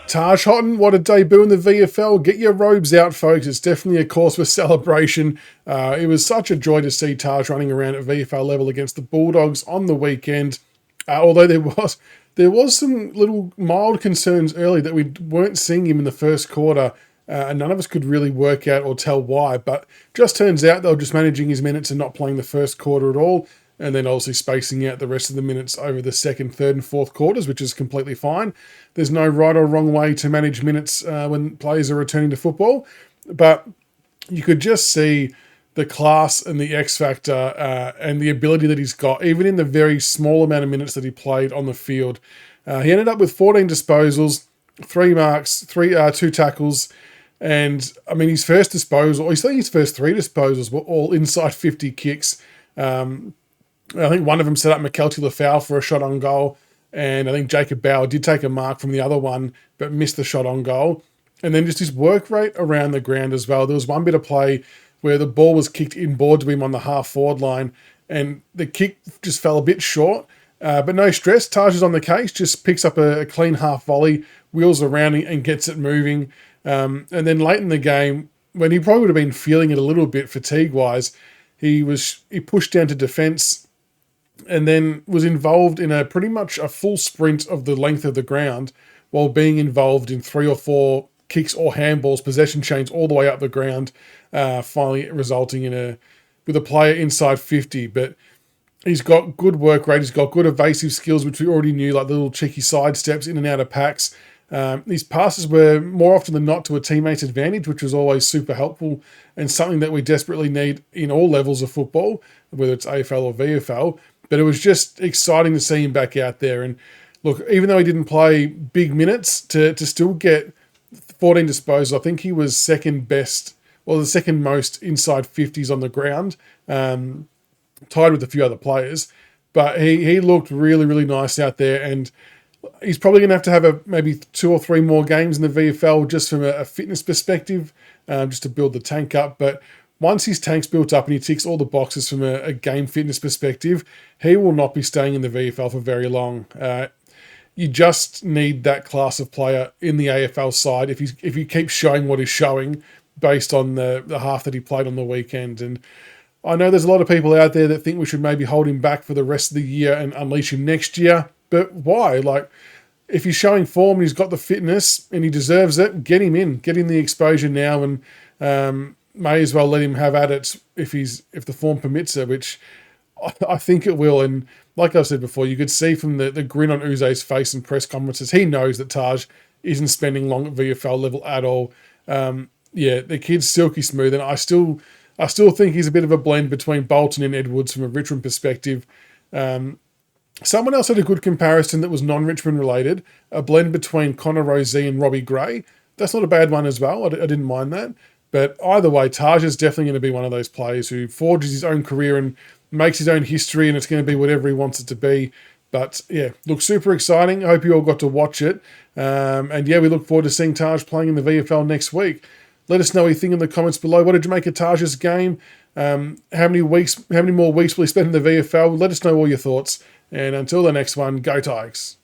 Taj Hotton, what a debut in the VFL. Get your robes out, folks. It's definitely a cause for celebration. It was such a joy to see Taj running around at VFL level against the Bulldogs on the weekend. Although there was some little mild concerns early that we weren't seeing him in the first quarter, and none of us could really work out or tell why. But just turns out they were just managing his minutes and not playing the first quarter at all, and then obviously spacing out the rest of the minutes over the second, third, and fourth quarters, which is completely fine. There's no right or wrong way to manage minutes when players are returning to football, but you could just see the class and the X factor and the ability that he's got, even in the very small amount of minutes that he played on the field. He ended up with 14 disposals, 3 marks, 2 tackles, and I mean his first disposal, his first 3 disposals were all inside 50 kicks. I think one of them set up McKelty Lafau for a shot on goal, and I think Jacob Bauer did take a mark from the other one, but missed the shot on goal. And then just his work rate around the ground as well. There was one bit of play where the ball was kicked inboard to him on the half-forward line, and the kick just fell a bit short. But no stress. Taj is on the case, just picks up a clean half volley, wheels around and gets it moving. And then late in the game, when he probably would have been feeling it a little bit fatigue-wise, he pushed down to defence and then was involved in pretty much a full sprint of the length of the ground while being involved in 3 or 4 kicks or handballs, possession chains all the way up the ground, finally resulting with a player inside 50. But he's got good work rate. He's got good evasive skills, which we already knew, like the little cheeky side steps in and out of packs. These passes were more often than not to a teammate's advantage, which was always super helpful and something that we desperately need in all levels of football, whether it's AFL or VFL. But it was just exciting to see him back out there. And look, even though he didn't play big minutes, to still get 14 disposals, I think he was second best, well, the second most inside 50s on the ground, tied with a few other players. But he looked really, really nice out there. And he's probably going to have maybe 2 or 3 more games in the VFL just from a fitness perspective, just to build the tank up. But once his tank's built up and he ticks all the boxes from a game fitness perspective, he will not be staying in the VFL for very long. You just need that class of player in the AFL side if he keeps showing what he's showing based on the half that he played on the weekend. And I know there's a lot of people out there that think we should maybe hold him back for the rest of the year and unleash him next year. But why? Like, if he's showing form and he's got the fitness and he deserves it, get him in. Get him the exposure now, and may as well let him have at it if the form permits it, which I think it will. And like I said before, you could see from the grin on Uze's face in press conferences, he knows that Taj isn't spending long at VFL level at all. The kid's silky smooth, and I still think he's a bit of a blend between Bolton and Edwards from a Richmond perspective. Someone else had a good comparison that was non-Richmond related, a blend between Connor Rozee and Robbie Gray. That's not a bad one as well. I didn't mind that. But either way, Taj is definitely going to be one of those players who forges his own career and makes his own history, and it's going to be whatever he wants it to be. But yeah, looks super exciting. I hope you all got to watch it. And yeah, we look forward to seeing Taj playing in the VFL next week. Let us know what you think in the comments below. What did you make of Taj's game? How many more weeks will he spend in the VFL? Let us know all your thoughts. And until the next one, go Tigers.